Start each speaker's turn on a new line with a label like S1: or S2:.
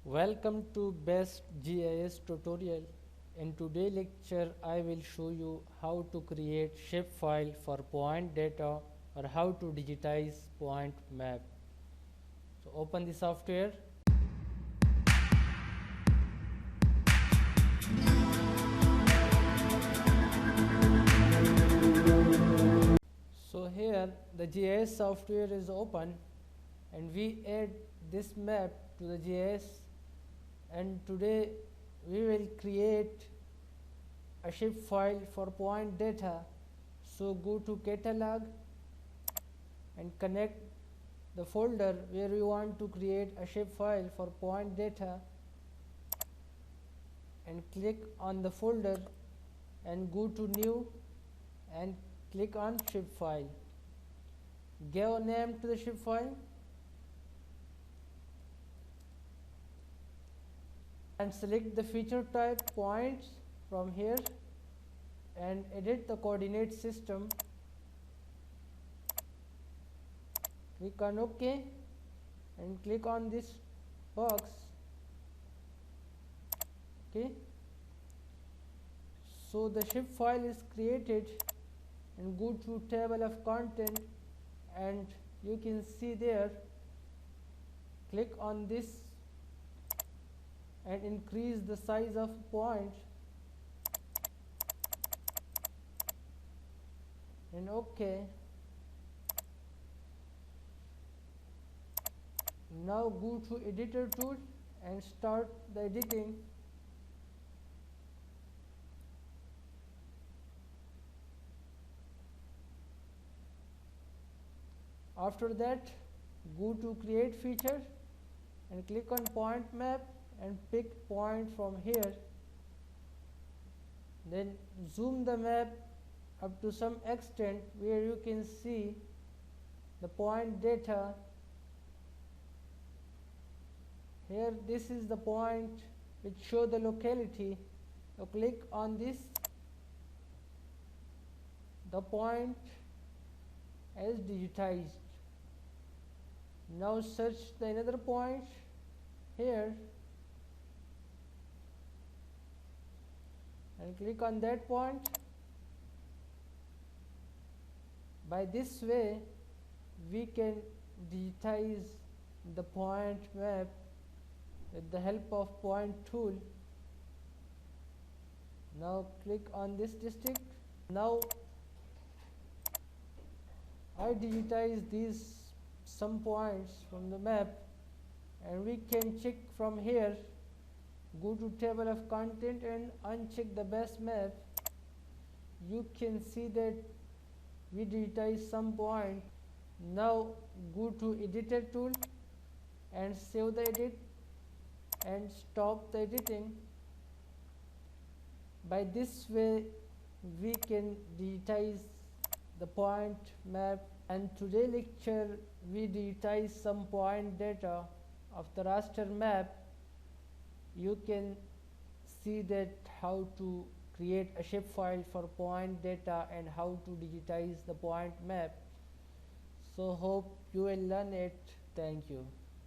S1: Welcome to Best GIS tutorial. In today's lecture, I will show you how to create shapefile for point data or how to digitize point map. So open the software. So here the GIS software is open and we add this map to the GIS, and today we will create a shapefile for point data. So go to catalog and connect the folder where you want to create a shapefile for point data, and click on the folder and go to new and click on shapefile. Give a name to the shapefile and select the feature type points from here and edit the coordinate system. Click on OK and click on this box. Okay, so the shapefile is created, and go to table of content and you can see there, click on this and increase the size of point and OK. Now go to editor tool and start the editing. After that, go to create feature and click on point map and pick point from here. Then zoom the map up to some extent where you can see the point data. Here this is the point which show the locality. So click on this, the point as digitized. Now search the another point here and click on that point. By this way we can digitize the point map with the help of point tool. Now click on this district. Now I digitize these some points from the map, and we can check from here. Go to table of content and uncheck the best map. You can see that we digitize some point. Now go to editor tool and save the edit and stop the editing. By this way we can digitize the point map. And today lecture we digitize some point data of the raster map. You can see that how to create a shapefile for point data and how to digitize the point map. So hope you will learn it. Thank you.